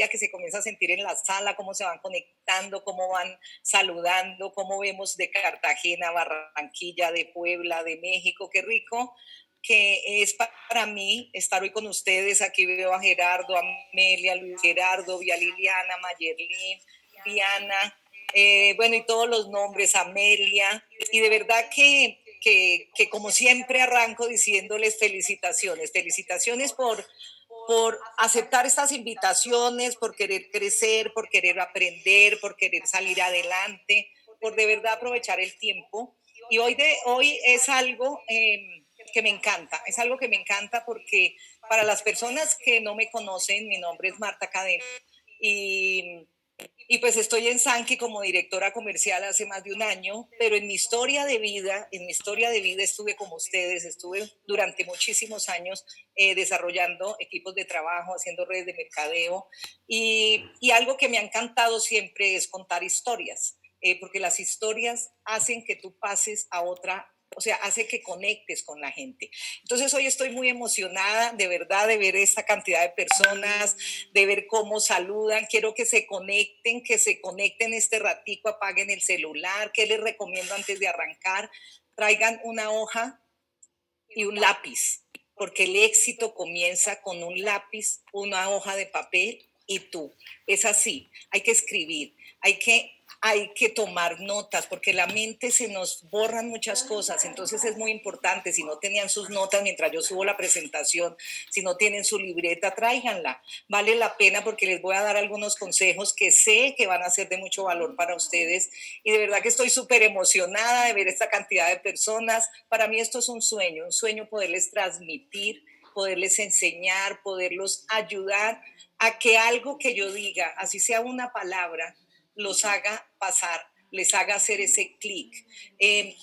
que se comienza a sentir en la sala, cómo se van conectando, cómo van saludando, cómo vemos de Cartagena, Barranquilla, de Puebla, de México, qué rico que es para mí estar hoy con ustedes. Aquí veo a Gerardo, a Amelia, a Luis Gerardo, vi a Liliana, Mayerlin, Diana, bueno, y todos los nombres, Amelia, y de verdad que como siempre arranco diciéndoles felicitaciones, felicitaciones por aceptar estas invitaciones, por querer crecer, por querer aprender, por querer salir adelante, por de verdad aprovechar el tiempo. Y hoy es algo que me encanta, es algo que me encanta porque para las personas que no me conocen, mi nombre es Marta Cadena y y pues estoy en Sanki como directora comercial hace más de un año, pero en mi historia de vida, estuve como ustedes, estuve durante muchísimos años desarrollando equipos de trabajo, haciendo redes de mercadeo y algo que me ha encantado siempre es contar historias, porque las historias hacen que tú pases a otra, o sea, hace que conectes con la gente. Entonces hoy estoy muy emocionada de verdad de ver esta cantidad de personas, de ver cómo saludan. Quiero que se conecten este ratico, apaguen el celular. ¿Qué les recomiendo antes de arrancar? Traigan una hoja y un lápiz, porque el éxito comienza con un lápiz, una hoja de papel y tú. Es así, hay que escribir, hay que tomar notas, porque la mente se nos borran muchas cosas, entonces es muy importante. Si no tenían sus notas mientras yo subo la presentación, si no tienen su libreta, tráiganla. Vale la pena porque les voy a dar algunos consejos que sé que van a ser de mucho valor para ustedes y de verdad que estoy súper emocionada de ver esta cantidad de personas. Para mí esto es un sueño poderles transmitir, poderles enseñar, poderlos ayudar a que algo que yo diga, así sea una palabra, los haga pasar, les haga hacer ese clic.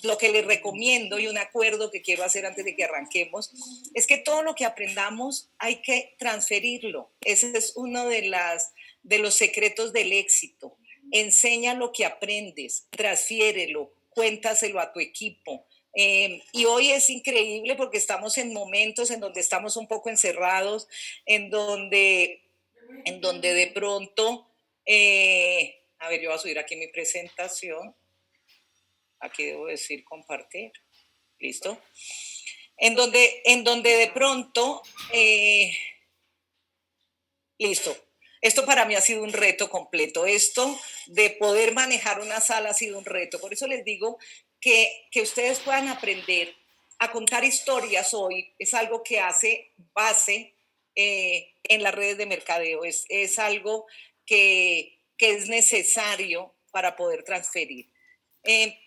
Lo que les recomiendo y un acuerdo que quiero hacer antes de que arranquemos es que todo lo que aprendamos hay que transferirlo. Ese es uno de los secretos del éxito. Enseña lo que aprendes, transfiérelo, cuéntaselo a tu equipo. Y hoy es increíble porque estamos en momentos en donde estamos un poco encerrados, en donde, en donde de pronto a ver, yo voy a subir aquí mi presentación. Aquí debo decir compartir. ¿Listo? En donde de pronto, listo. Esto para mí ha sido un reto completo. Esto de poder manejar una sala ha sido un reto. Por eso les digo que ustedes puedan aprender a contar historias hoy. Es algo que hace base en las redes de mercadeo. Es algo que es necesario para poder transferir. Eh,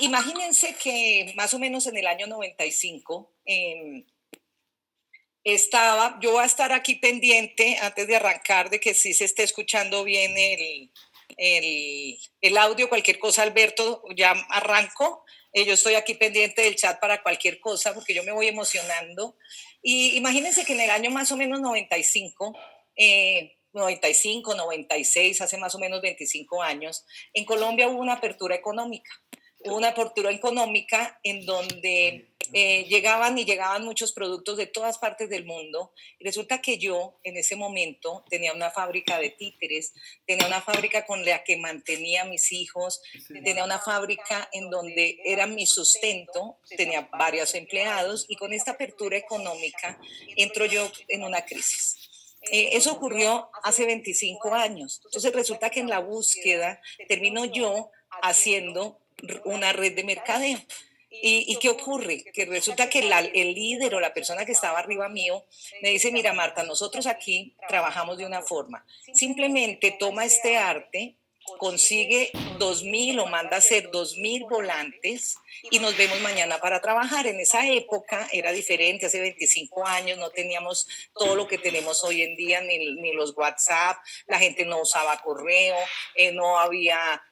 Imagínense que más o menos en el año 95 yo voy a estar aquí pendiente antes de arrancar de que sí se esté escuchando bien el audio, cualquier cosa, Alberto, ya arranco. Yo estoy aquí pendiente del chat para cualquier cosa porque yo me voy emocionando. Y imagínense que en el año más o menos 95, 95, 96, hace más o menos 25 años, en Colombia hubo una apertura económica. Hubo una apertura económica en donde llegaban muchos productos de todas partes del mundo. Y resulta que yo en ese momento tenía una fábrica de títeres, tenía una fábrica con la que mantenía a mis hijos, tenía una fábrica en donde era mi sustento, tenía varios empleados y con esta apertura económica entro yo en una crisis. Eso ocurrió hace 25 años. Entonces resulta que en la búsqueda termino yo haciendo una red de mercadeo. ¿Y qué ocurre? Que resulta que el líder o la persona que estaba arriba mío me dice, mira Marta, nosotros aquí trabajamos de una forma. Simplemente toma este arte, consigue 2.000 o manda a hacer 2.000 volantes y nos vemos mañana para trabajar. En esa época era diferente, hace 25 años no teníamos todo lo que tenemos hoy en día, ni los WhatsApp, la gente no usaba correo,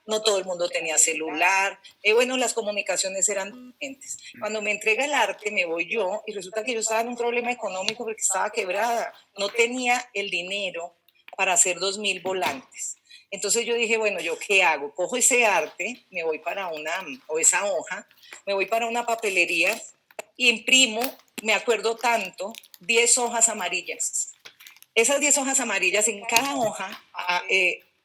no todo el mundo tenía celular, bueno, las comunicaciones eran diferentes. Cuando me entrega el arte me voy yo y resulta que yo estaba en un problema económico porque estaba quebrada, no tenía el dinero para hacer 2.000 volantes. Entonces yo dije, bueno, ¿yo qué hago? Cojo ese arte, me voy o esa hoja, me voy para una papelería y imprimo, me acuerdo tanto, 10 hojas amarillas. Esas 10 hojas amarillas, en cada hoja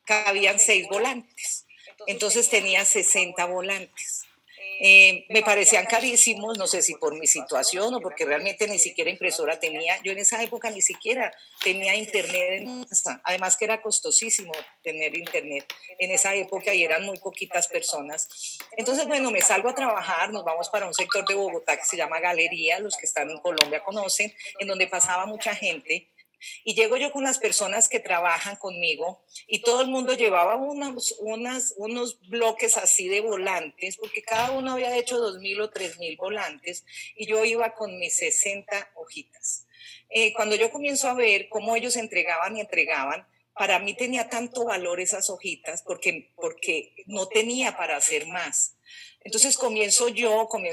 cabían 6 volantes. Entonces tenía 60 volantes. Me parecían carísimos, no sé si por mi situación o porque realmente ni siquiera impresora tenía. Yo en esa época ni siquiera tenía internet en casa, además que era costosísimo tener internet en esa época y eran muy poquitas personas. Entonces, bueno, me salgo a trabajar, nos vamos para un sector de Bogotá que se llama Galería, los que están en Colombia conocen, en donde pasaba mucha gente. Y llego yo con las personas que trabajan conmigo y todo el mundo llevaba unos bloques así de volantes, porque cada uno había hecho 2.000 o 3.000 volantes y yo iba con mis 60 hojitas. Cuando yo comienzo a ver cómo ellos entregaban y entregaban, para mí tenía tanto valor esas hojitas porque no tenía para hacer más. Entonces comienzo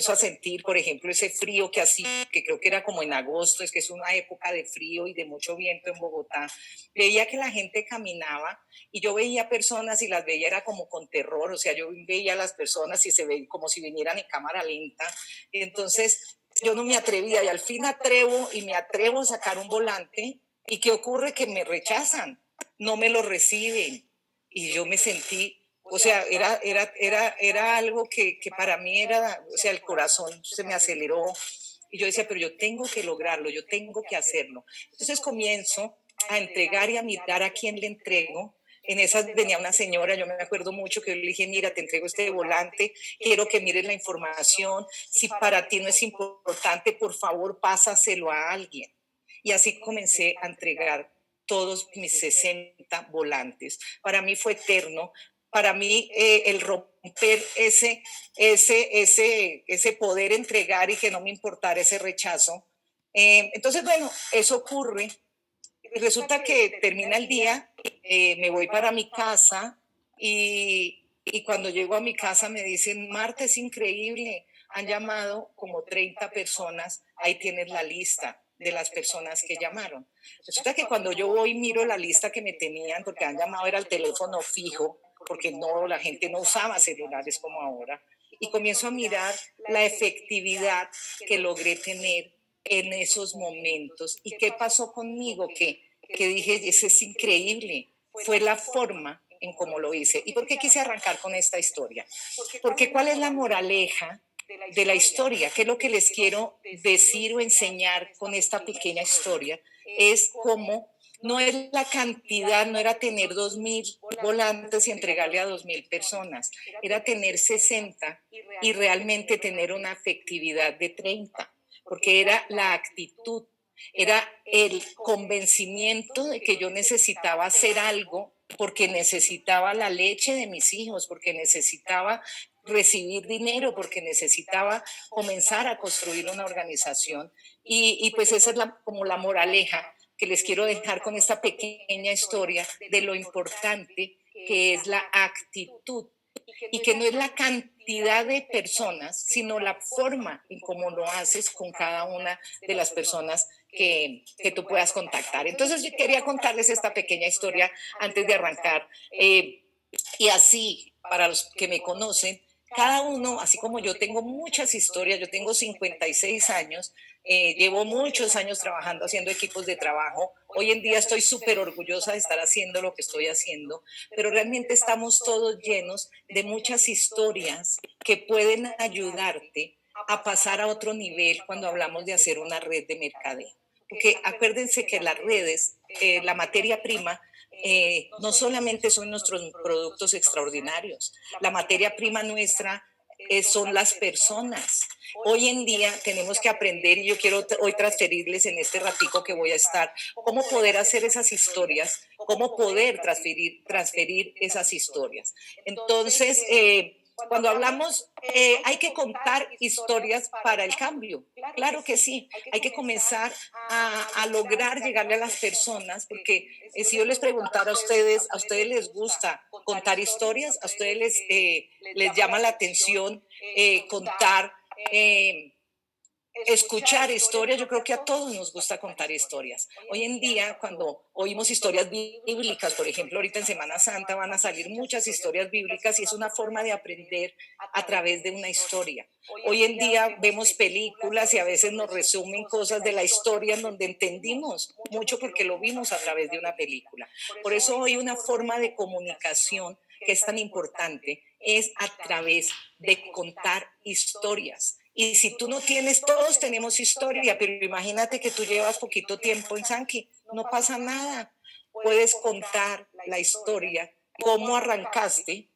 a sentir, por ejemplo, ese frío que hacía, que creo que era como en agosto, es que es una época de frío y de mucho viento en Bogotá. Veía que la gente caminaba y yo veía personas y las veía era como con terror, o sea, yo veía a las personas y se veía como si vinieran en cámara lenta. Y entonces yo no me atrevía y al fin me atrevo a sacar un volante y ¿qué ocurre? Que me rechazan, no me lo reciben y yo me sentí, o sea, era algo que para mí era, o sea, el corazón se me aceleró y yo decía, pero yo tengo que lograrlo, yo tengo que hacerlo. Entonces comienzo a entregar y a mirar a quién le entrego. En esas venía una señora, yo me acuerdo mucho que yo le dije, mira, te entrego este volante, quiero que mires la información, si para ti no es importante, por favor, pásaselo a alguien. Y así comencé a entregar todos mis 60 volantes. Para mí fue eterno, para mí el romper ese poder entregar y que no me importara ese rechazo. Entonces, bueno, eso ocurre. Resulta que termina el día, me voy para mi casa y cuando llego a mi casa me dicen, Marta, es increíble, han llamado como 30 personas, ahí tienes la lista de las personas que llamaron. Resulta que cuando yo voy miro la lista que me tenían, porque han llamado era el teléfono fijo, porque no, la gente no usaba celulares como ahora, y comienzo a mirar la efectividad que logré tener en esos momentos. ¿Y qué pasó conmigo? Que dije, eso es increíble. Fue la forma en cómo lo hice. ¿Y por qué quise arrancar con esta historia? Porque ¿cuál es la moraleja de la historia? ¿Qué es lo que les quiero decir o enseñar con esta pequeña historia? Es cómo no es la cantidad, no era tener 2.000 volantes y entregarle a 2.000 personas, era tener 60 y realmente tener una efectividad de 30, porque era la actitud, era el convencimiento de que yo necesitaba hacer algo porque necesitaba la leche de mis hijos, porque necesitaba recibir dinero, porque necesitaba comenzar a construir una organización. Y pues esa es como la moraleja que les quiero dejar con esta pequeña historia de lo importante que es la actitud y que no es la cantidad de personas, sino la forma en cómo lo haces con cada una de las personas que tú puedas contactar. Entonces yo quería contarles esta pequeña historia antes de arrancar. Y así, para los que me conocen, cada uno, así como yo tengo muchas historias, yo tengo 56 años, llevo muchos años trabajando, haciendo equipos de trabajo. Hoy en día estoy súper orgullosa de estar haciendo lo que estoy haciendo, pero realmente estamos todos llenos de muchas historias que pueden ayudarte a pasar a otro nivel cuando hablamos de hacer una red de mercadeo. Porque acuérdense que las redes, la materia prima, no solamente son nuestros productos extraordinarios, la materia prima nuestra son las personas. Hoy en día tenemos que aprender, y yo quiero hoy transferirles en este ratico que voy a estar, cómo poder hacer esas historias, cómo poder transferir esas historias. Entonces, cuando hablamos, hay que contar historias para el cambio. Claro que sí, hay que comenzar a lograr llegarle a las personas, porque si yo les preguntara a ustedes les gusta contar historias, a ustedes les llama la atención contar escuchar historias, yo creo que a todos nos gusta contar historias. Hoy en día, cuando oímos historias bíblicas, por ejemplo, ahorita en Semana Santa van a salir muchas historias bíblicas y es una forma de aprender a través de una historia. Hoy en día vemos películas y a veces nos resumen cosas de la historia en donde entendimos mucho porque lo vimos a través de una película. Por eso hoy una forma de comunicación que es tan importante es a través de contar historias. Y si tú no tienes, todos tenemos historia, pero imagínate que tú llevas poquito tiempo en Sanki, no pasa nada. Puedes contar la historia, cómo arrancaste,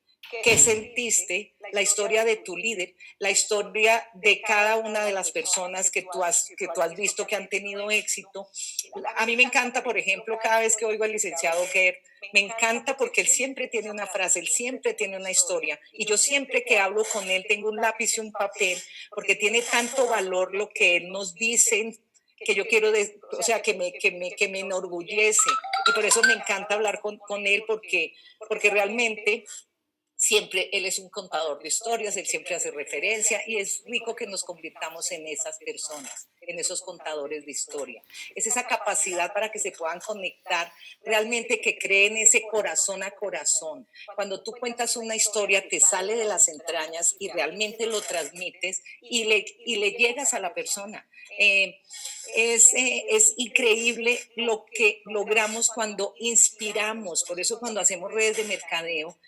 qué sentiste, la historia de tu líder, la historia de cada una de las personas que tú has visto que han tenido éxito. A mí me encanta, por ejemplo, cada vez que oigo al licenciado Gerd, me encanta porque él siempre tiene una frase, él siempre tiene una historia. Y yo siempre que hablo con él tengo un lápiz y un papel, porque tiene tanto valor lo que él nos dice, que yo quiero, o sea, que me enorgullece. Y por eso me encanta hablar con él, porque realmente siempre él es un contador de historias, él siempre hace referencia y es rico que nos convirtamos en esas personas, en esos contadores de historia. Es esa capacidad para que se puedan conectar, realmente que creen ese corazón a corazón. Cuando tú cuentas una historia, te sale de las entrañas y realmente lo transmites y le llegas a la persona. Es increíble lo que logramos cuando inspiramos. Por eso cuando hacemos redes de mercadeo,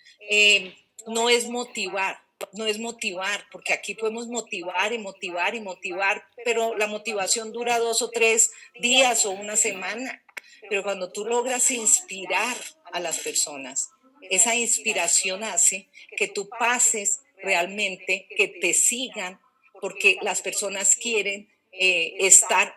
no es motivar, no es motivar, porque aquí podemos motivar y motivar y motivar, pero la motivación dura 2 o 3 días o una semana. Pero cuando tú logras inspirar a las personas, esa inspiración hace que tú pases realmente, que te sigan, porque las personas quieren estar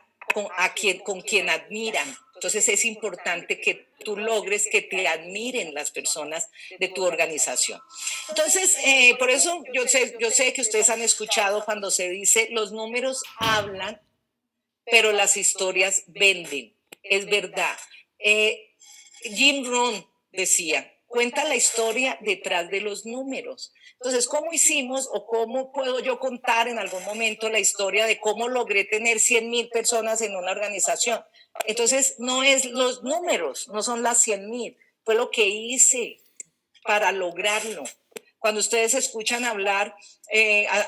con quien admiran. Entonces es importante que tú logres que te admiren las personas de tu organización. Entonces, por eso yo sé que ustedes han escuchado cuando se dice los números hablan, pero las historias venden. Es verdad. Jim Rohn decía, cuenta la historia detrás de los números. Entonces, ¿cómo hicimos o cómo puedo yo contar en algún momento la historia de cómo logré tener 100,000 personas en una organización? Entonces, no es los números, no son las 100,000, fue lo que hice para lograrlo. Cuando ustedes escuchan hablar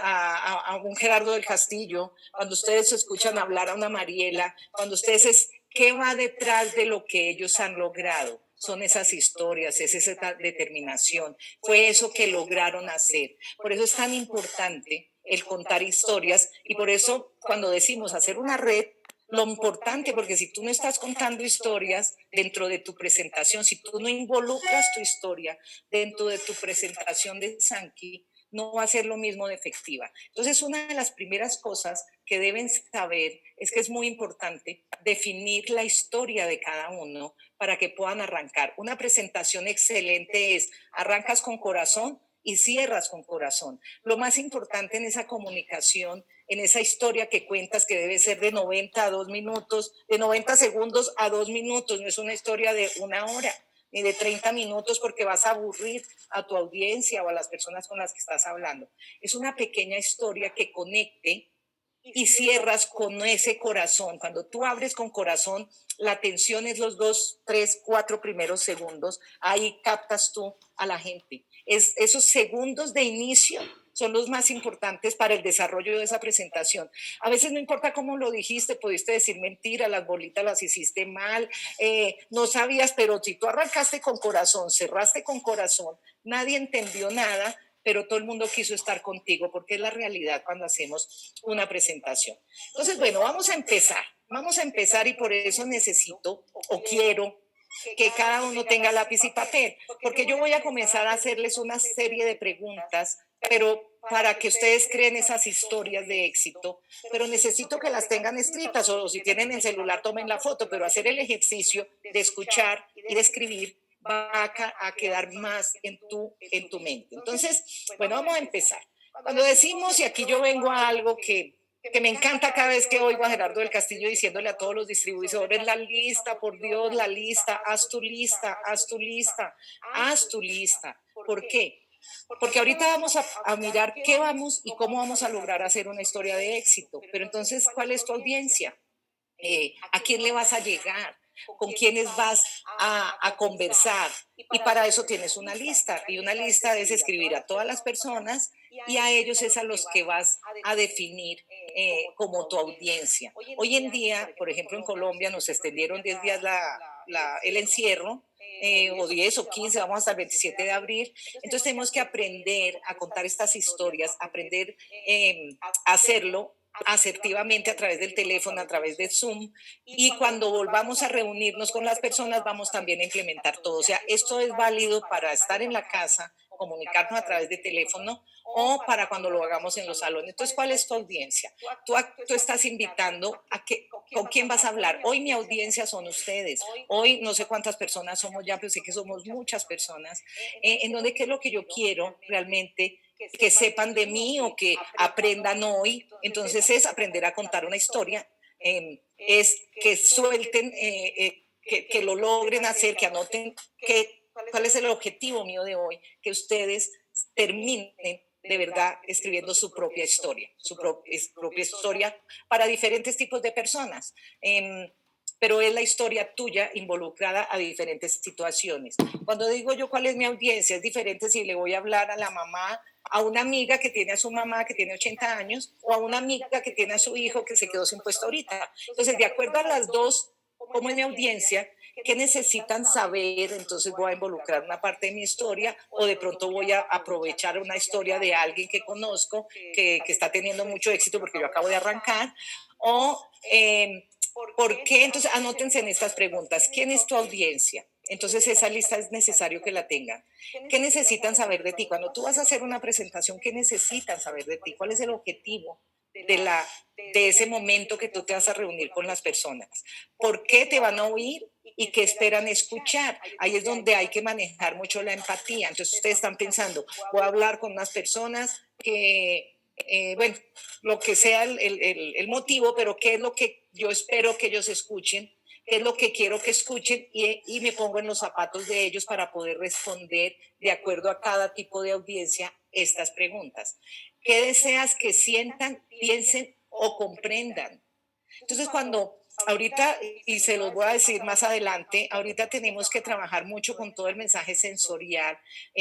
a un Gerardo del Castillo, cuando ustedes escuchan hablar a una Mariela, cuando ustedes ¿qué va detrás de lo que ellos han logrado? Son esas historias, es esa determinación, fue eso que lograron hacer. Por eso es tan importante el contar historias y por eso cuando decimos hacer una red, lo importante, porque si tú no estás contando historias dentro de tu presentación, si tú no involucras tu historia dentro de tu presentación de Sankey, no va a ser lo mismo de efectiva. Entonces, una de las primeras cosas que deben saber es que es muy importante definir la historia de cada uno para que puedan arrancar. Una presentación excelente es, arrancas con corazón y cierras con corazón. Lo más importante en esa comunicación, en esa historia que cuentas, que debe ser de 90 a 2 minutos, de 90 segundos a 2 minutos, no es una historia de 1 hora ni de 30 minutos porque vas a aburrir a tu audiencia o a las personas con las que estás hablando. Es una pequeña historia que conecte y cierras con ese corazón. Cuando tú abres con corazón, la atención es los 2, 3, 4 primeros segundos. Ahí captas tú a la gente. Esos segundos de inicio son los más importantes para el desarrollo de esa presentación. A veces no importa cómo lo dijiste, pudiste decir mentira, las bolitas las hiciste mal, no sabías, pero si tú arrancaste con corazón, cerraste con corazón, nadie entendió nada, pero todo el mundo quiso estar contigo, porque es la realidad cuando hacemos una presentación. Entonces, bueno, vamos a empezar y por eso necesito o quiero que cada uno tenga lápiz y papel, porque yo voy a comenzar a hacerles una serie de preguntas, pero para que ustedes creen esas historias de éxito, pero necesito que las tengan escritas o si tienen el celular tomen la foto, pero hacer el ejercicio de escuchar y de escribir va a quedar más en tu mente. Entonces, bueno, vamos a empezar. Cuando decimos, y aquí yo vengo a algo que me encanta cada vez que oigo a Gerardo del Castillo diciéndole a todos los distribuidores, la lista, por Dios, la lista, haz tu lista, haz tu lista, haz tu lista. ¿Por qué? Porque ahorita vamos a mirar qué vamos y cómo vamos a lograr hacer una historia de éxito. Pero entonces, ¿cuál es tu audiencia? ¿A quién le vas a llegar? ¿Con quiénes vas a conversar? Y para eso tienes una lista. Y una lista es escribir a todas las personas y a ellos es a los que vas a definir como tu audiencia. Hoy en día, por ejemplo, en Colombia nos extendieron 10 días el encierro, o 10 o 15, vamos hasta el 27 de abril. Entonces tenemos que aprender a contar estas historias, aprender a hacerlo asertivamente a través del teléfono, a través de Zoom, y cuando volvamos a reunirnos con las personas vamos también a implementar todo. O sea, esto es válido para estar en la casa, comunicarnos a través de teléfono o para cuando lo hagamos en los salones. Entonces, ¿cuál es tu audiencia? Tú estás invitando a que, ¿con quién vas a hablar? Hoy mi audiencia son ustedes. Hoy no sé cuántas personas somos ya, pero sé que somos muchas personas. En donde, ¿qué es lo que yo quiero realmente? Que sepan de mí o que aprendan hoy. Entonces es aprender a contar una historia, es que suelten, que lo logren hacer, que anoten cuál es el objetivo mío de hoy, que ustedes terminen de verdad escribiendo su propia historia, propia historia para diferentes tipos de personas. Pero es la historia tuya involucrada a diferentes situaciones. Cuando digo yo cuál es mi audiencia, es diferente si le voy a hablar a la mamá, a una amiga que tiene a su mamá que tiene 80 años o a una amiga que tiene a su hijo que se quedó sin puesto ahorita. Entonces, de acuerdo a las dos, como es mi audiencia, qué necesitan saber, entonces voy a involucrar una parte de mi historia o de pronto voy a aprovechar una historia de alguien que conozco que está teniendo mucho éxito porque yo acabo de arrancar o... ¿por qué? Entonces, anótense en estas preguntas. ¿Quién es tu audiencia? Entonces, esa lista es necesario que la tengan. ¿Qué necesitan saber de ti? Cuando tú vas a hacer una presentación, ¿qué necesitan saber de ti? ¿Cuál es el objetivo de ese momento que tú te vas a reunir con las personas? ¿Por qué te van a oír y qué esperan escuchar? Ahí es donde hay que manejar mucho la empatía. Entonces, ustedes están pensando, voy a hablar con unas personas que, bueno, lo que sea el motivo, pero qué es lo que yo espero que ellos escuchen, qué es lo que quiero que escuchen y me pongo en los zapatos de ellos para poder responder de acuerdo a cada tipo de audiencia estas preguntas. ¿Qué deseas que sientan, piensen o comprendan? Entonces, cuando ahorita, y se los voy a decir más adelante, ahorita tenemos que trabajar mucho con todo el mensaje sensorial.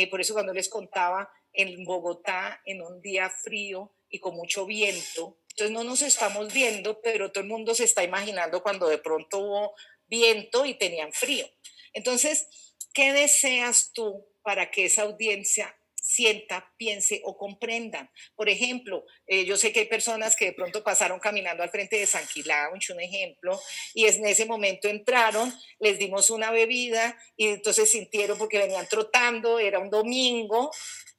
Por eso cuando les contaba, en Bogotá, en un día frío y con mucho viento, entonces no nos estamos viendo, pero todo el mundo se está imaginando cuando de pronto hubo viento y tenían frío. Entonces, ¿qué deseas tú para que esa audiencia sienta, piense o comprenda? Por ejemplo, yo sé que hay personas que de pronto pasaron caminando al frente de Sankey Lounge, un ejemplo, y en ese momento entraron, les dimos una bebida y entonces sintieron porque venían trotando, era un domingo.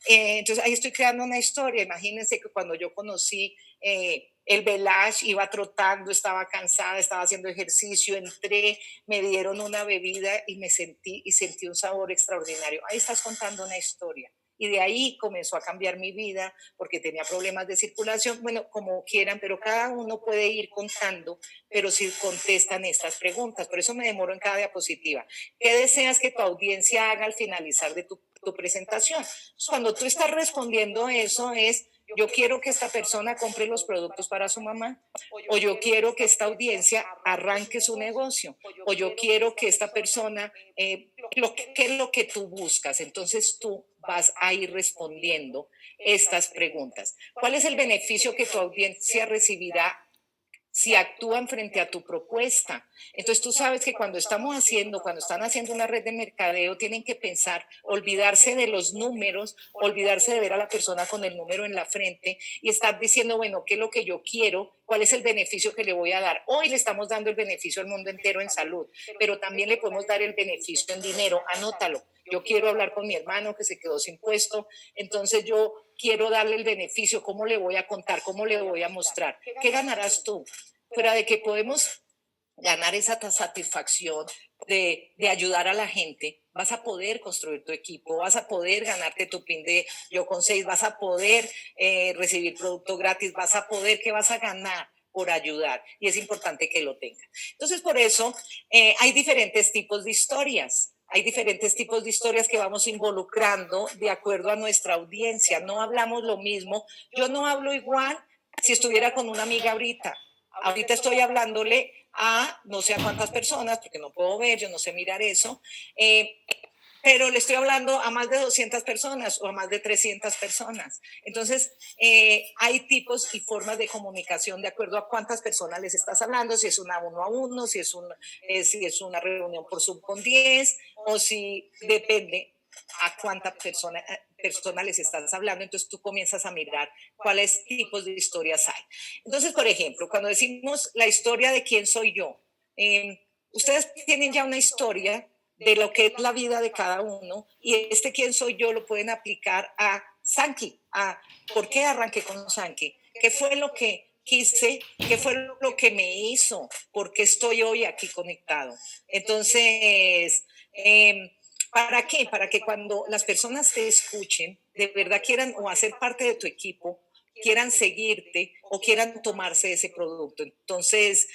Entonces ahí estoy creando una historia. Imagínense que cuando yo conocí el Velage, iba trotando, estaba cansada, estaba haciendo ejercicio, entré, me dieron una bebida y sentí un sabor extraordinario. Ahí estás contando una historia. Y de ahí comenzó a cambiar mi vida porque tenía problemas de circulación, bueno, como quieran, pero cada uno puede ir contando, pero si contestan estas preguntas. Por eso me demoro en cada diapositiva. ¿Qué deseas que tu audiencia haga al finalizar de tu presentación? Cuando tú estás respondiendo eso es, yo quiero que esta persona compre los productos para su mamá, o yo quiero que esta audiencia arranque su negocio, o yo quiero que esta persona, ¿qué es lo que tú buscas? Entonces tú vas a ir respondiendo estas preguntas. ¿Cuál es el beneficio que tu audiencia recibirá si actúan frente a tu propuesta? Entonces tú sabes que cuando están haciendo una red de mercadeo, tienen que pensar, olvidarse de los números, olvidarse de ver a la persona con el número en la frente y estar diciendo, bueno, ¿qué es lo que yo quiero? ¿Cuál es el beneficio que le voy a dar? Hoy le estamos dando el beneficio al mundo entero en salud, pero también le podemos dar el beneficio en dinero. Anótalo. Yo quiero hablar con mi hermano que se quedó sin puesto, entonces yo quiero darle el beneficio. ¿Cómo le voy a contar? ¿Cómo le voy a mostrar? ¿Qué ganarás tú? Fuera de que podemos ganar esa satisfacción de ayudar a la gente, vas a poder construir tu equipo, vas a poder ganarte tu pin de Yo con 6, vas a poder recibir producto gratis, vas a poder, ¿qué vas a ganar por ayudar? Y es importante que lo tengan. Entonces, por eso hay diferentes tipos de historias. Hay diferentes tipos de historias que vamos involucrando de acuerdo a nuestra audiencia. No hablamos lo mismo. Yo no hablo igual si estuviera con una amiga ahorita. Ahorita estoy hablándole a no sé a cuántas personas, porque no puedo ver, yo no sé mirar eso, pero le estoy hablando a más de 200 personas o a más de 300 personas. Entonces, hay tipos y formas de comunicación de acuerdo a cuántas personas les estás hablando, si es una uno a uno, si es una reunión por Zoom con 10, o si depende a cuántas personas les estás hablando. Entonces tú comienzas a mirar cuáles tipos de historias hay. Entonces, por ejemplo, cuando decimos la historia de quién soy yo, ustedes tienen ya una historia de lo que es la vida de cada uno, y quién soy yo lo pueden aplicar a Sankey, a por qué arranqué con Sankey, qué fue lo que quise, qué fue lo que me hizo, por qué estoy hoy aquí conectado. Entonces, ¿para qué? Para que cuando las personas te escuchen, de verdad quieran o hacer parte de tu equipo, quieran seguirte o quieran tomarse ese producto. Entonces,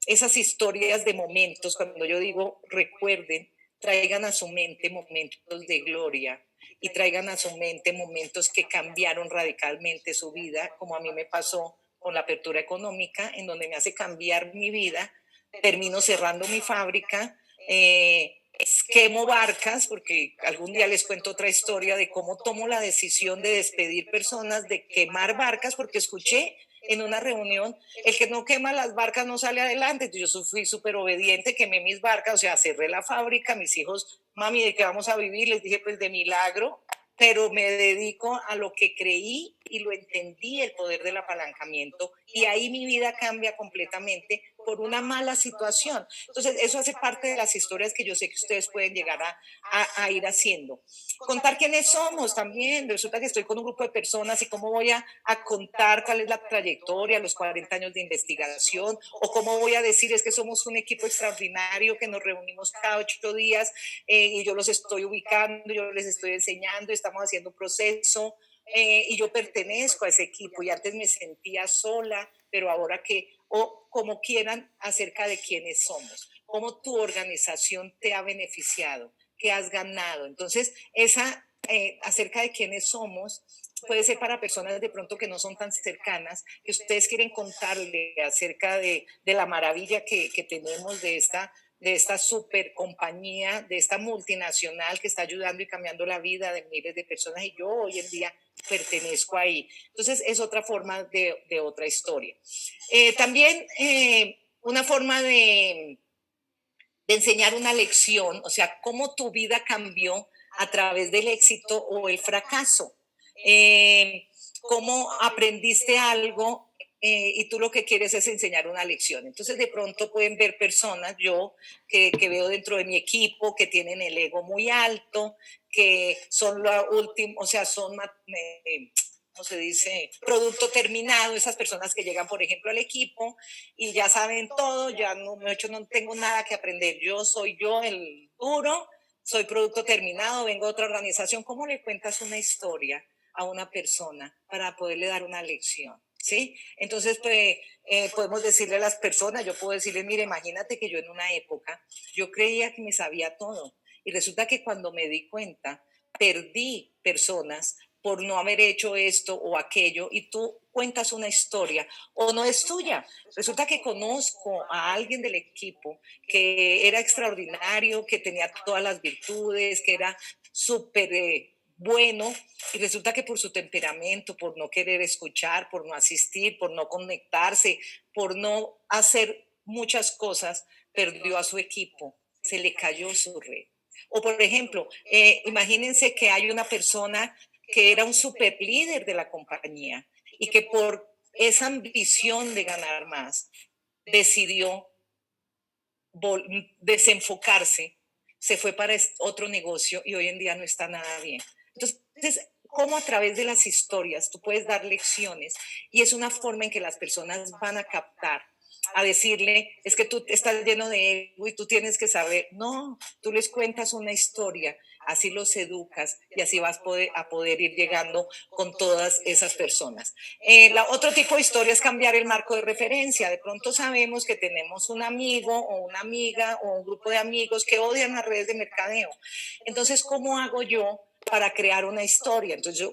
esas historias de momentos, cuando yo digo recuerden, traigan a su mente momentos de gloria y traigan a su mente momentos que cambiaron radicalmente su vida, como a mí me pasó con la apertura económica, en donde me hace cambiar mi vida, termino cerrando mi fábrica, quemo barcas, porque algún día les cuento otra historia de cómo tomo la decisión de despedir personas, de quemar barcas, porque escuché en una reunión, el que no quema las barcas no sale adelante. Entonces yo fui súper obediente, quemé mis barcas, o sea, cerré la fábrica, mis hijos, mami, ¿de qué vamos a vivir? Les dije, pues de milagro, pero me dedico a lo que creí y lo entendí, el poder del apalancamiento, y ahí mi vida cambia completamente por una mala situación. Entonces, eso hace parte de las historias que yo sé que ustedes pueden llegar a ir haciendo. Contar quiénes somos también. Resulta que estoy con un grupo de personas y cómo voy a contar cuál es la trayectoria, los 40 años de investigación, o cómo voy a decir es que somos un equipo extraordinario que nos reunimos cada 8 días, y yo los estoy ubicando, yo les estoy enseñando, estamos haciendo un proceso, y yo pertenezco a ese equipo, y antes me sentía sola, pero ahora que, o como quieran, acerca de quiénes somos, cómo tu organización te ha beneficiado, qué has ganado. Entonces, acerca de quiénes somos, puede ser para personas de pronto que no son tan cercanas, que ustedes quieren contarle acerca de la maravilla que tenemos de esta super compañía, de esta multinacional que está ayudando y cambiando la vida de miles de personas, y yo hoy en día pertenezco ahí. Entonces es otra forma de otra historia. También una forma de enseñar una lección, o sea, cómo tu vida cambió a través del éxito o el fracaso. Cómo aprendiste algo, y tú lo que quieres es enseñar una lección. Entonces, de pronto pueden ver personas, yo que veo dentro de mi equipo, que tienen el ego muy alto, que son la última, o sea, son ¿cómo se dice? Producto terminado, esas personas que llegan, por ejemplo, al equipo y ya saben todo, ya no, de hecho no tengo nada que aprender, yo soy yo el duro, soy producto terminado, vengo de otra organización. ¿Cómo le cuentas una historia a una persona para poderle dar una lección? ¿Sí? Entonces, pues, podemos decirle a las personas, yo puedo decirles, mire, imagínate que yo en una época, yo creía que me sabía todo, y resulta que cuando me di cuenta, perdí personas por no haber hecho esto o aquello, y tú cuentas una historia, o no es tuya. Resulta que conozco a alguien del equipo que era extraordinario, que tenía todas las virtudes, que era súper bueno, y resulta que por su temperamento, por no querer escuchar, por no asistir, por no conectarse, por no hacer muchas cosas, perdió a su equipo, se le cayó su red. O por ejemplo, imagínense que hay una persona que era un super líder de la compañía y que por esa ambición de ganar más decidió desenfocarse, se fue para otro negocio y hoy en día no está nada bien. Entonces, cómo a través de las historias tú puedes dar lecciones, y es una forma en que las personas van a captar a decirle, es que tú estás lleno de ego y tú tienes que saber. No, tú les cuentas una historia, así los educas y así a poder ir llegando con todas esas personas. Otro tipo de historia es cambiar el marco de referencia. De pronto sabemos que tenemos un amigo o una amiga o un grupo de amigos que odian las redes de mercadeo. Entonces, ¿cómo hago yo para crear una historia? Entonces,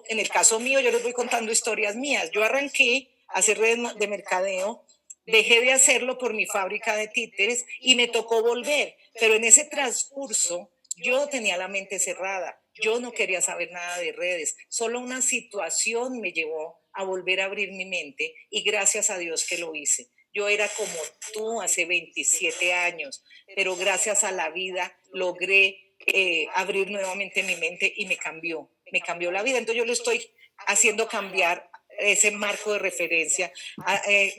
en el caso mío, yo les voy contando historias mías. Yo arranqué a hacer redes de mercadeo, dejé de hacerlo por mi fábrica de títeres y me tocó volver. Pero en ese transcurso, yo tenía la mente cerrada. Yo no quería saber nada de redes. Solo una situación me llevó a volver a abrir mi mente y gracias a Dios que lo hice. Yo era como tú hace 27 años, pero gracias a la vida logré abrir nuevamente mi mente y me cambió la vida. Entonces yo le estoy haciendo cambiar ese marco de referencia,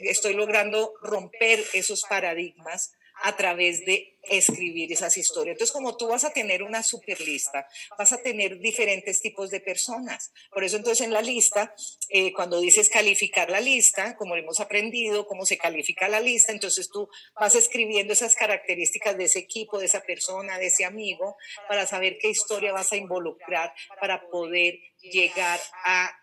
estoy logrando romper esos paradigmas a través de escribir esas historias. Entonces, como tú vas a tener una super lista, vas a tener diferentes tipos de personas. Por eso, entonces, en la lista, cuando dices calificar la lista, como hemos aprendido, cómo se califica la lista, entonces tú vas escribiendo esas características de ese equipo, de esa persona, de ese amigo, para saber qué historia vas a involucrar para poder llegar a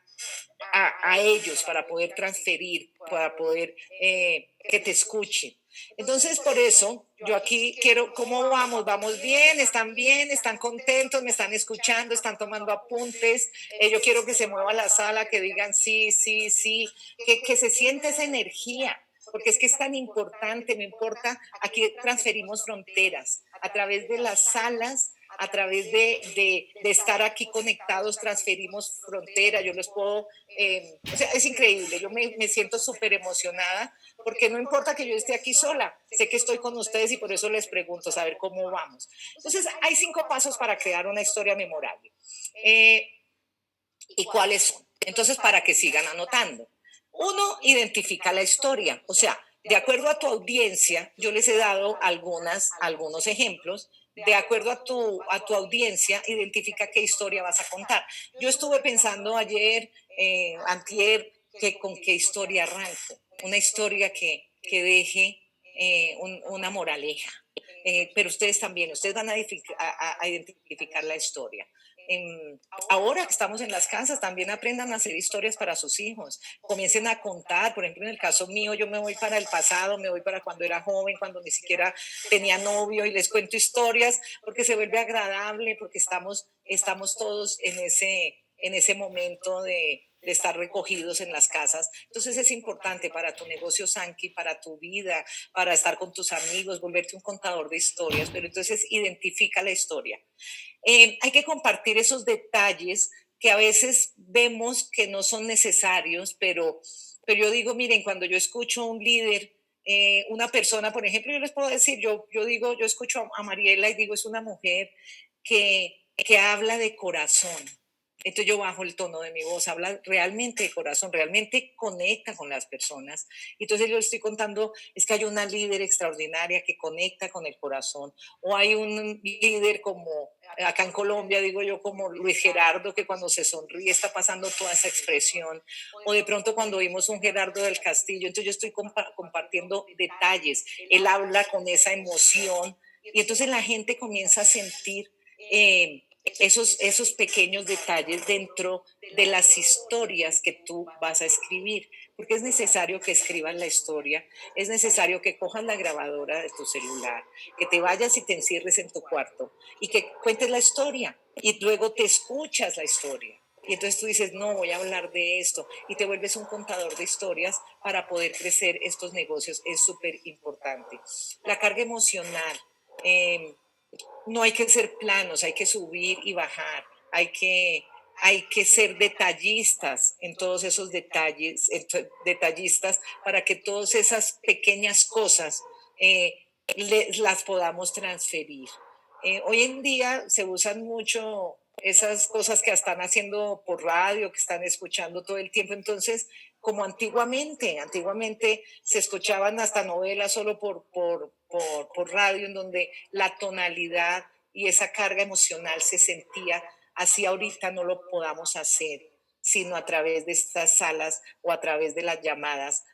ellos, para poder transferir, para poder que te escuchen. Entonces, por eso, yo aquí quiero, ¿cómo vamos? ¿Vamos bien? ¿Están bien? ¿Están contentos? ¿Me están escuchando? ¿Están tomando apuntes? Yo quiero que se mueva la sala, que digan sí, sí, sí, que se siente esa energía, porque es que es tan importante, no importa, aquí transferimos fronteras a través de las salas, a través de estar aquí conectados, transferimos fronteras, yo les puedo, o sea, es increíble, yo me siento súper emocionada, porque no importa que yo esté aquí sola, sé que estoy con ustedes y por eso les pregunto, saber cómo vamos. Entonces, hay 5 pasos para crear una historia memorable. Eh, ¿Y cuáles son? Entonces, para que sigan anotando. Uno, identifica la historia. O sea, de acuerdo a tu audiencia, yo les he dado algunos ejemplos. De acuerdo a tu audiencia, identifica qué historia vas a contar. Yo estuve pensando ayer, antier, que con qué historia arranco. Una historia que deje una moraleja. Pero ustedes también, ustedes van a identificar la historia. Ahora que estamos en las casas, también aprendan a hacer historias para sus hijos. Comiencen a contar, por ejemplo, en el caso mío, yo me voy para el pasado, me voy para cuando era joven, cuando ni siquiera tenía novio y les cuento historias porque se vuelve agradable, porque estamos todos en ese momento de estar recogidos en las casas. Entonces es importante para tu negocio Sanki, para tu vida, para estar con tus amigos, volverte un contador de historias, pero entonces identifica la historia. Hay que compartir esos detalles que a veces vemos que no son necesarios, pero yo digo, miren, cuando yo escucho a un líder, una persona, por ejemplo, yo les puedo decir, yo digo, yo escucho a Mariela y digo, es una mujer que habla de corazón. Entonces yo bajo el tono de mi voz, habla realmente de corazón, realmente conecta con las personas. Entonces yo estoy contando, es que hay una líder extraordinaria que conecta con el corazón, o hay un líder como acá en Colombia, digo yo, como Luis Gerardo, que cuando se sonríe está pasando toda esa expresión, o de pronto cuando vimos un Gerardo del Castillo, entonces yo estoy compartiendo detalles, él habla con esa emoción, y entonces la gente comienza a sentir esos pequeños detalles dentro de las historias que tú vas a escribir, porque es necesario que escribas la historia, es necesario que cojas la grabadora de tu celular, que te vayas y te encierres en tu cuarto y que cuentes la historia y luego te escuchas la historia. Y entonces tú dices, no, voy a hablar de esto y te vuelves un contador de historias para poder crecer estos negocios. Es súper importante. La carga emocional. Eh, no hay que ser planos, hay que subir y bajar, hay que ser detallistas en todos esos detalles, detallistas para que todas esas pequeñas cosas las podamos transferir. Hoy en día se usan mucho esas cosas que están haciendo por radio, que están escuchando todo el tiempo, entonces como antiguamente se escuchaban hasta novelas solo por radio, en donde la tonalidad y esa carga emocional se sentía, así ahorita no lo podamos hacer, sino a través de estas salas o a través de las llamadas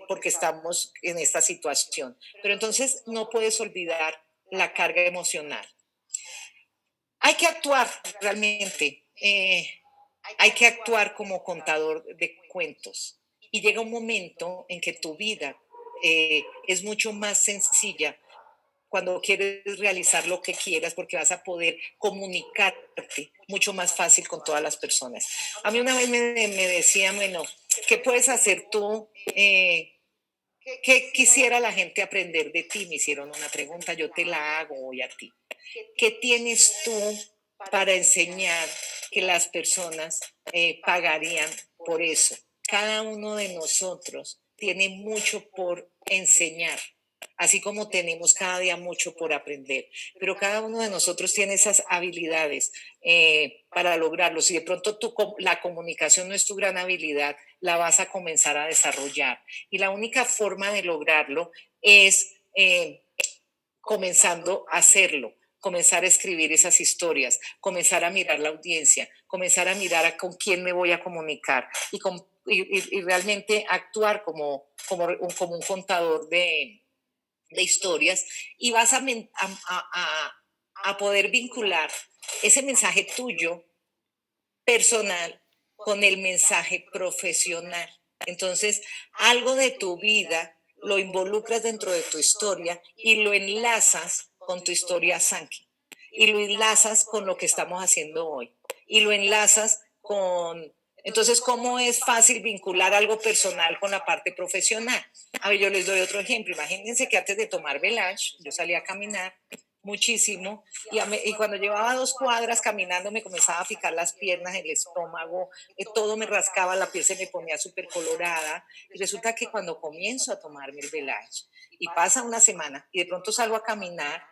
porque estamos en esta situación. Pero entonces no puedes olvidar la carga emocional. Hay que actuar realmente. Hay que actuar como contador de cuentos. Y llega un momento en que tu vida es mucho más sencilla cuando quieres realizar lo que quieras, porque vas a poder comunicarte mucho más fácil con todas las personas. A mí una vez me decían, bueno, ¿qué puedes hacer tú? ¿Qué quisiera la gente aprender de ti? Me hicieron una pregunta, yo te la hago hoy a ti. ¿Qué tienes tú para enseñar que las personas pagarían por eso? Cada uno de nosotros tiene mucho por enseñar, así como tenemos cada día mucho por aprender, pero cada uno de nosotros tiene esas habilidades para lograrlo. Si de pronto la comunicación no es tu gran habilidad, la vas a comenzar a desarrollar. Y la única forma de lograrlo es comenzando a hacerlo, comenzar a escribir esas historias, comenzar a mirar la audiencia, comenzar a mirar con quién me voy a comunicar y realmente actuar como un contador de historias y vas a poder vincular ese mensaje tuyo personal con el mensaje profesional. Entonces, algo de tu vida lo involucras dentro de tu historia y lo enlazas con tu historia Sankey. Y lo enlazas con lo que estamos haciendo hoy. Y lo enlazas con... Entonces, ¿cómo es fácil vincular algo personal con la parte profesional? A ver, yo les doy otro ejemplo. Imagínense que antes de tomar Velage, yo salía a caminar muchísimo y cuando llevaba 2 cuadras caminando me comenzaba a picar las piernas, el estómago, todo me rascaba, la piel se me ponía súper colorada y resulta que cuando comienzo a tomarme el Velage y pasa una semana y de pronto salgo a caminar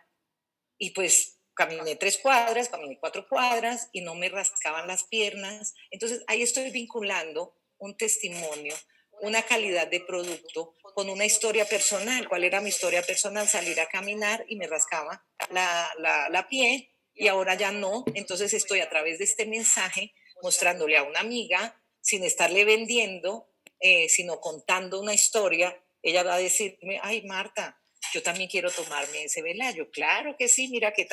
y pues caminé 3 cuadras, caminé 4 cuadras y no me rascaban las piernas. Entonces ahí estoy vinculando un testimonio, una calidad de producto con una historia personal. ¿Cuál era mi historia personal? Salir a caminar y me rascaba la piel y ahora ya no. Entonces estoy a través de este mensaje mostrándole a una amiga, sin estarle vendiendo, sino contando una historia. Ella va a decirme, ay Marta, yo también quiero tomarme ese velayo. Claro que sí, mira que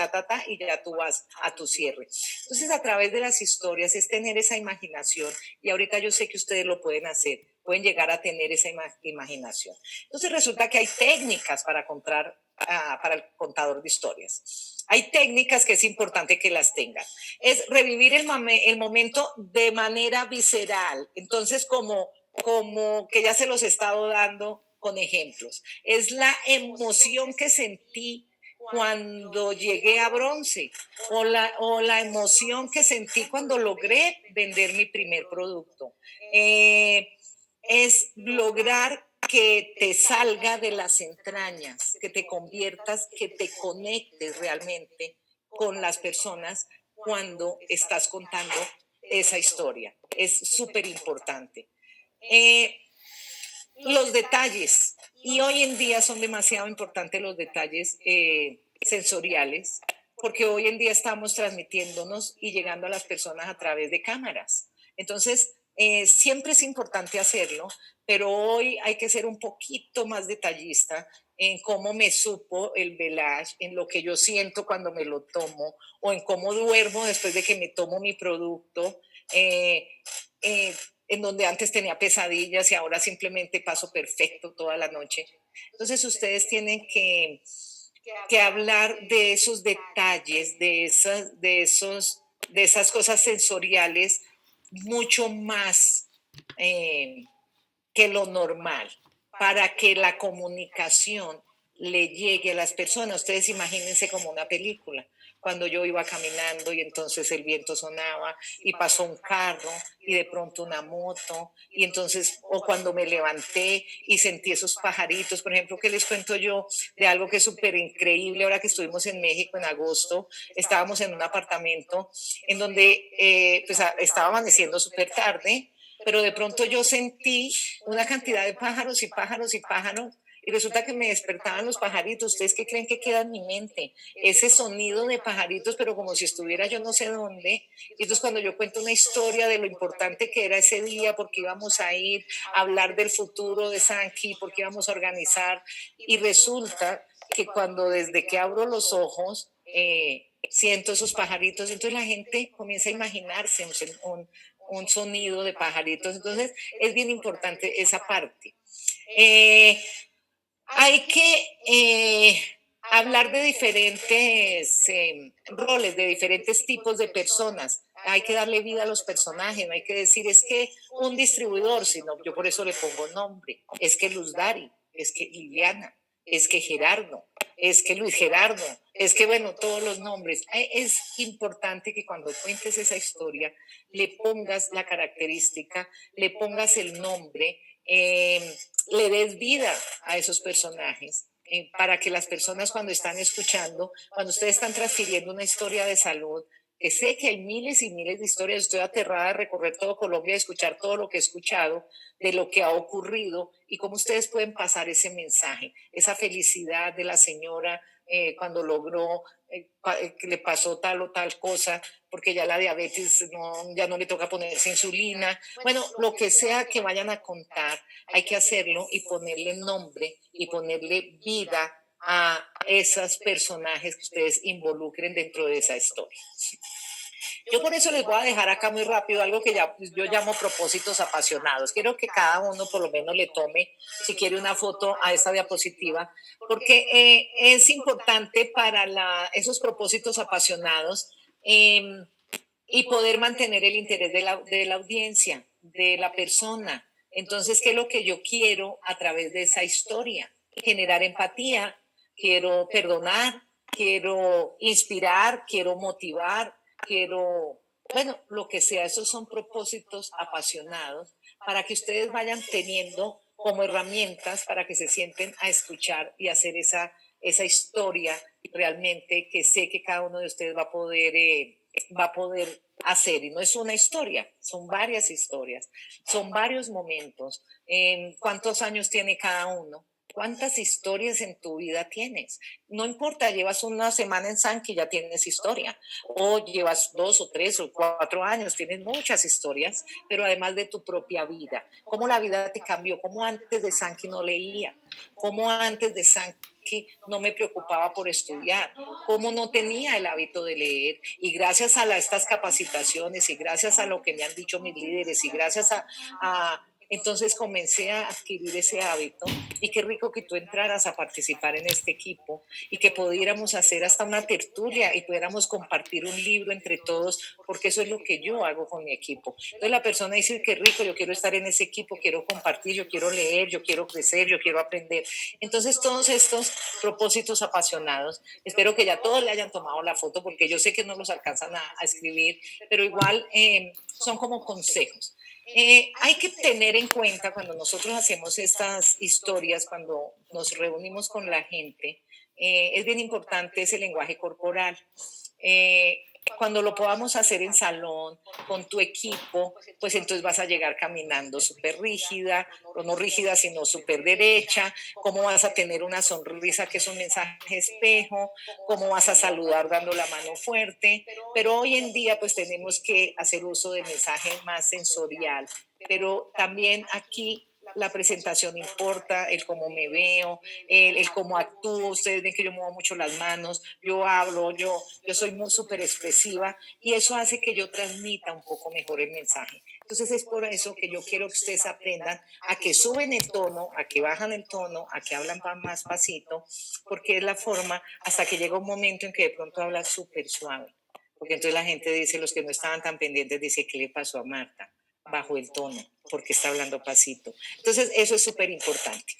y ya tú vas a tu cierre. Entonces, a través de las historias es tener esa imaginación y ahorita yo sé que ustedes lo pueden hacer, pueden llegar a tener esa imaginación. Entonces, resulta que hay técnicas para contar, para el contador de historias. Hay técnicas que es importante que las tengan. Es revivir el momento de manera visceral. Entonces, como que ya se los he estado dando con ejemplos. Es la emoción que sentí cuando llegué a bronce o la emoción que sentí cuando logré vender mi primer producto. Es lograr que te salga de las entrañas, que te conviertas, que te conectes realmente con las personas cuando estás contando esa historia. Es súper importante. Los detalles. Y hoy en día son demasiado importantes los detalles sensoriales, porque hoy en día estamos transmitiéndonos y llegando a las personas a través de cámaras. Entonces, siempre es importante hacerlo, pero hoy hay que ser un poquito más detallista en cómo me supo el velage, en lo que yo siento cuando me lo tomo, o en cómo duermo después de que me tomo mi producto. Eh, eh, en donde antes tenía pesadillas y ahora simplemente paso perfecto toda la noche. Entonces ustedes tienen que hablar de esos detalles, de esas cosas sensoriales mucho más eh, que lo normal, para que la comunicación le llegue a las personas. Ustedes imagínense como una película. Cuando yo iba caminando y entonces el viento sonaba y pasó un carro y de pronto una moto y entonces, o cuando me levanté y sentí esos pajaritos, por ejemplo, que les cuento yo de algo que es súper increíble. Ahora que estuvimos en México en agosto, estábamos en un apartamento en donde pues estaba amaneciendo súper tarde, pero de pronto yo sentí una cantidad de pájaros y pájaros y pájaros. y resulta que me despertaban los pajaritos. ¿Ustedes qué creen que queda en mi mente? Ese sonido de pajaritos, pero como si estuviera yo no sé dónde. Y entonces cuando yo cuento una historia de lo importante que era ese día, porque íbamos a ir a hablar del futuro de Sankey, porque íbamos a organizar, y resulta que cuando desde que abro los ojos, siento esos pajaritos, entonces la gente comienza a imaginarse un sonido de pajaritos, entonces es bien importante esa parte. Eh, Hay que hablar de diferentes roles, de diferentes tipos de personas. Hay que darle vida a los personajes, no hay que decir es que un distribuidor, sino yo por eso le pongo nombre. Es que Luz Dari, es que Liliana, es que Gerardo, es que Luis Gerardo, es que bueno, todos los nombres. Es importante que cuando cuentes esa historia le pongas la característica, le pongas el nombre, le des vida a esos personajes. Para que las personas cuando están escuchando, cuando ustedes están transfiriendo una historia de salud, que sé que hay miles y miles de historias, estoy aterrada de recorrer todo Colombia, de escuchar todo lo que he escuchado, de lo que ha ocurrido y cómo ustedes pueden pasar ese mensaje, esa felicidad de la señora cuando logró que le pasó tal o tal cosa, porque ya la diabetes no, ya no le toca ponerse insulina. Bueno, lo que sea que vayan a contar, hay que hacerlo y ponerle nombre y ponerle vida a esos personajes que ustedes involucren dentro de esa historia. Yo por eso les voy a dejar acá muy rápido algo que ya yo llamo propósitos apasionados. Quiero que cada uno por lo menos le tome, si quiere, una foto a esta diapositiva, porque es importante para esos propósitos apasionados eh, y poder mantener el interés de la audiencia, de la persona. Entonces, ¿qué es lo que yo quiero a través de esa historia? Generar empatía, quiero perdonar, quiero inspirar, quiero motivar, quiero, bueno, lo que sea, esos son propósitos apasionados para que ustedes vayan teniendo como herramientas para que se sienten a escuchar y hacer esa historia realmente que sé que cada uno de ustedes va a poder hacer. Y no es una historia, son varias historias, son varios momentos. ¿Cuántos años tiene cada uno? ¿Cuántas historias en tu vida tienes? No importa, llevas una semana en San que ya tienes historia, o llevas 2 o 3 o 4 años, tienes muchas historias, pero además de tu propia vida. ¿Cómo la vida te cambió? ¿Cómo antes de San que no leía? ¿Cómo antes de San que no me preocupaba por estudiar? ¿Cómo no tenía el hábito de leer? Y gracias a estas capacitaciones y gracias a lo que me han dicho mis líderes y gracias entonces comencé a adquirir ese hábito y qué rico que tú entraras a participar en este equipo y que pudiéramos hacer hasta una tertulia y pudiéramos compartir un libro entre todos, porque eso es lo que yo hago con mi equipo. Entonces la persona dice, qué rico, yo quiero estar en ese equipo, quiero compartir, yo quiero leer, yo quiero crecer, yo quiero aprender. Entonces todos estos propósitos apasionados, espero que ya todos le hayan tomado la foto porque yo sé que no los alcanzan a escribir, pero igual son como consejos. Hay que tener en cuenta cuando nosotros hacemos estas historias, cuando nos reunimos con la gente, es bien importante ese lenguaje corporal. Eh, Cuando lo podamos hacer en salón, con tu equipo, pues entonces vas a llegar caminando súper rígida, o no rígida, sino súper derecha, cómo vas a tener una sonrisa que es un mensaje espejo, cómo vas a saludar dando la mano fuerte, pero hoy en día pues tenemos que hacer uso del mensaje más sensorial, pero también aquí la presentación importa, el cómo me veo, el cómo actúo. Ustedes ven que yo muevo mucho las manos, yo hablo, yo soy muy súper expresiva y eso hace que yo transmita un poco mejor el mensaje. Entonces es por eso que yo quiero que ustedes aprendan a que suben el tono, a que bajan el tono, a que hablan más pasito, porque es la forma hasta que llega un momento en que de pronto hablas súper suave. Porque entonces la gente dice, los que no estaban tan pendientes, dice, ¿qué le pasó a Marta? Bajo el tono, porque está hablando pasito. Entonces, eso es súper importante.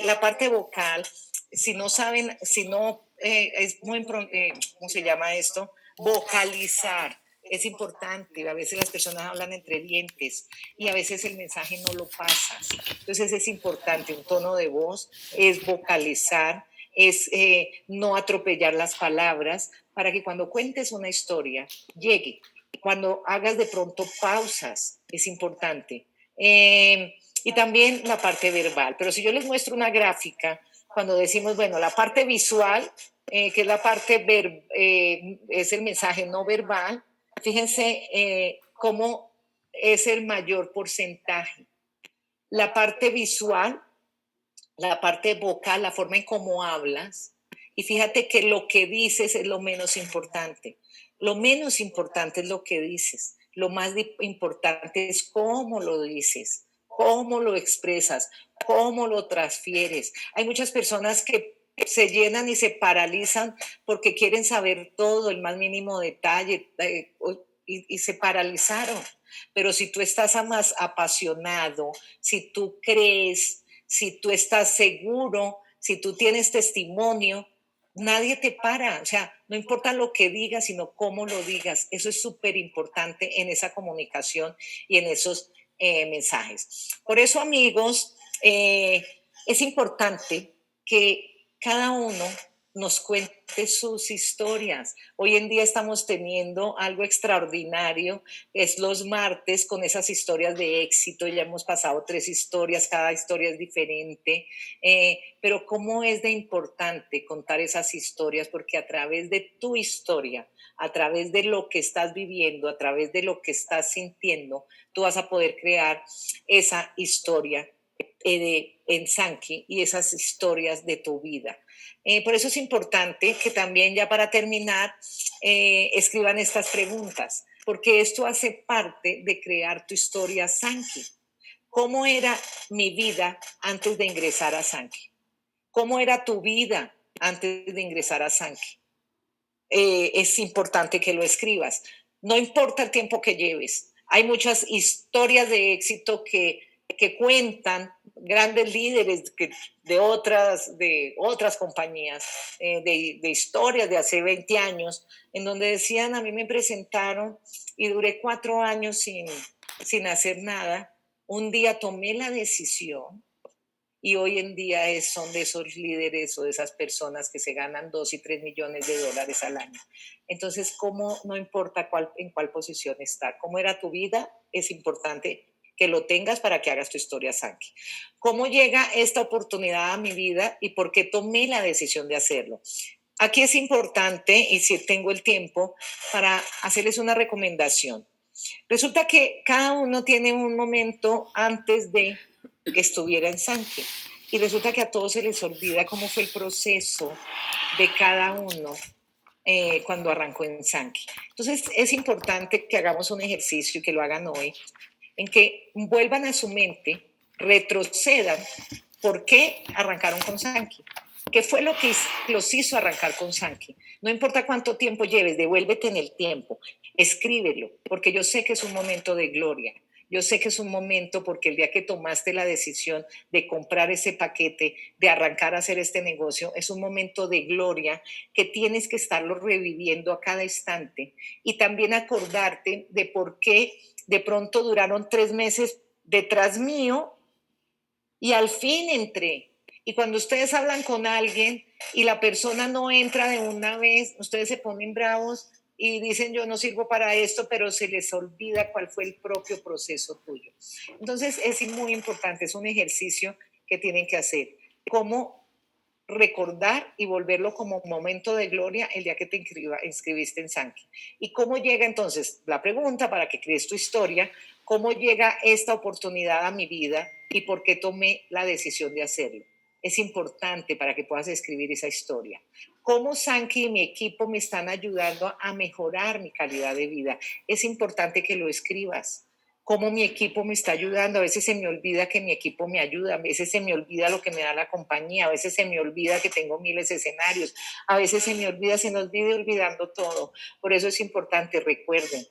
La parte vocal, si no saben, si no, es muy, ¿cómo se llama esto? Vocalizar. Es importante, a veces las personas hablan entre dientes y a veces el mensaje no lo pasas. Entonces es importante, un tono de voz es vocalizar, es no atropellar las palabras para que cuando cuentes una historia llegue. Cuando hagas de pronto pausas, es importante. y también la parte verbal. Pero si yo les muestro una gráfica, cuando decimos, bueno, la parte visual, que es la parte, es el mensaje no verbal, fíjense cómo es el mayor porcentaje. La parte visual, la parte vocal, la forma en cómo hablas, y fíjate que lo que dices es lo menos importante. Lo menos importante es lo que dices. Lo más importante es cómo lo dices, cómo lo expresas, cómo lo transfieres. Hay muchas personas que se llenan y se paralizan porque quieren saber todo, el más mínimo detalle, y se paralizaron. Pero si tú estás más apasionado, si tú crees, si tú estás seguro, si tú tienes testimonio, nadie te para. O sea, no importa lo que digas, sino cómo lo digas. Eso es súper importante en esa comunicación y en esos mensajes. Por eso, amigos, es importante que cada uno nos cuente sus historias. Hoy en día estamos teniendo algo extraordinario, es los martes con esas historias de éxito, ya hemos pasado 3 historias, cada historia es diferente, pero cómo es de importante contar esas historias, porque a través de tu historia, a través de lo que estás viviendo, a través de lo que estás sintiendo, tú vas a poder crear esa historia en Sankey y esas historias de tu vida. Por eso es importante que también, ya para terminar, escriban estas preguntas, porque esto hace parte de crear tu historia Sankey. ¿Cómo era mi vida antes de ingresar a Sankey? ¿Cómo era tu vida antes de ingresar a Sankey? Es importante que lo escribas. No importa el tiempo que lleves. Hay muchas historias de éxito que cuentan grandes líderes de otras compañías, de historias de hace 20 años, en donde decían, a mí me presentaron y duré 4 años sin hacer nada. Un día tomé la decisión y hoy en día son de esos líderes o de esas personas que se ganan 2 y 3 millones de dólares al año. Entonces, ¿cómo? No importa en cuál posición está, cómo era tu vida, es importante que lo tengas para que hagas tu historia Sankey. ¿Cómo llega esta oportunidad a mi vida y por qué tomé la decisión de hacerlo? Aquí es importante, y si tengo el tiempo, para hacerles una recomendación. Resulta que cada uno tiene un momento antes de que estuviera en Sankey. Y resulta que a todos se les olvida cómo fue el proceso de cada uno cuando arrancó en Sankey. Entonces es importante que hagamos un ejercicio y que lo hagan hoy, en que vuelvan a su mente, retrocedan por qué arrancaron con Sankey. ¿Qué fue lo que los hizo arrancar con Sankey? No importa cuánto tiempo lleves, devuélvete en el tiempo, escríbelo, porque yo sé que es un momento de gloria. Yo sé que es un momento porque el día que tomaste la decisión de comprar ese paquete, de arrancar a hacer este negocio, es un momento de gloria que tienes que estarlo reviviendo a cada instante y también acordarte de por qué de pronto duraron 3 meses detrás mío y al fin entré. Y cuando ustedes hablan con alguien y la persona no entra de una vez, ustedes se ponen bravos y dicen yo no sirvo para esto, pero se les olvida cuál fue el propio proceso tuyo. Entonces es muy importante, es un ejercicio que tienen que hacer. ¿Cómo recordar y volverlo como un momento de gloria el día que te inscribiste en Sankey? ¿Y cómo llega entonces la pregunta para que crees tu historia? ¿Cómo llega esta oportunidad a mi vida y por qué tomé la decisión de hacerlo? Es importante para que puedas escribir esa historia. ¿Cómo Sankey y mi equipo me están ayudando a mejorar mi calidad de vida? Es importante que lo escribas. ¿Cómo mi equipo me está ayudando? A veces se me olvida que mi equipo me ayuda, a veces se me olvida lo que me da la compañía, a veces se me olvida que tengo miles de escenarios, a veces se me olvida, se nos vive olvidando todo. Por eso es importante, recuerden,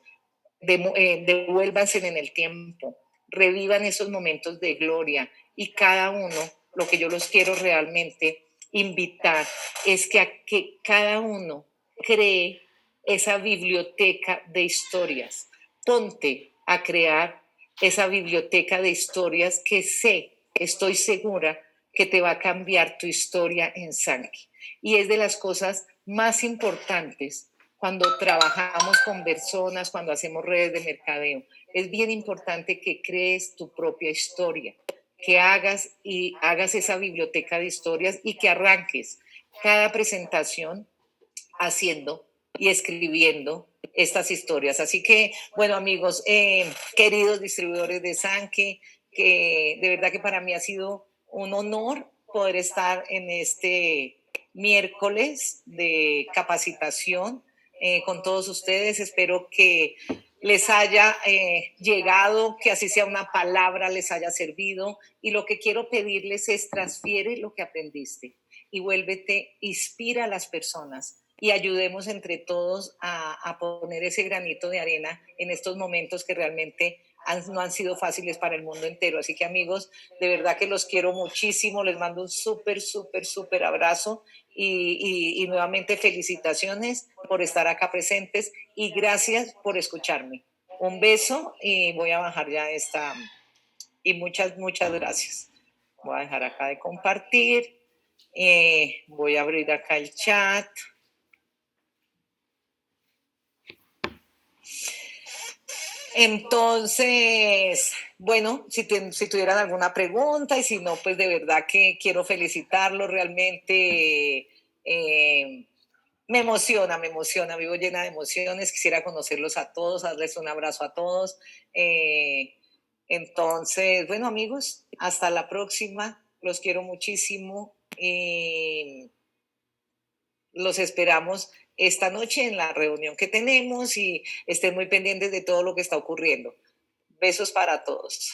devuélvanse en el tiempo, revivan esos momentos de gloria y cada uno, lo que yo los quiero realmente invitar es que cada uno cree esa biblioteca de historias. Ponte a crear esa biblioteca de historias que estoy segura que te va a cambiar tu historia en Sankey. Y es de las cosas más importantes cuando trabajamos con personas, cuando hacemos redes de mercadeo. Es bien importante que crees tu propia historia, que hagas esa biblioteca de historias y que arranques cada presentación haciendo y escribiendo estas historias. Así que, bueno, amigos, queridos distribuidores de Sanke, que de verdad que para mí ha sido un honor poder estar en este miércoles de capacitación con todos ustedes. Espero que les haya llegado, que así sea una palabra, les haya servido. Y lo que quiero pedirles es transfiere lo que aprendiste y vuélvete, inspira a las personas y ayudemos entre todos a poner ese granito de arena en estos momentos que realmente no han sido fáciles para el mundo entero. Así que amigos, de verdad que los quiero muchísimo, les mando un súper, súper, súper abrazo y nuevamente felicitaciones por estar acá presentes y gracias por escucharme. Un beso y voy a bajar ya esta y muchas, muchas gracias. Voy a dejar acá de compartir. Voy a abrir acá el chat. Entonces, bueno, si tuvieran alguna pregunta y si no, pues de verdad que quiero felicitarlos realmente. Me emociona, vivo llena de emociones. Quisiera conocerlos a todos, darles un abrazo a todos. Entonces, bueno, amigos, hasta la próxima. Los quiero muchísimo. Los esperamos esta noche en la reunión que tenemos y estén muy pendientes de todo lo que está ocurriendo. Besos para todos.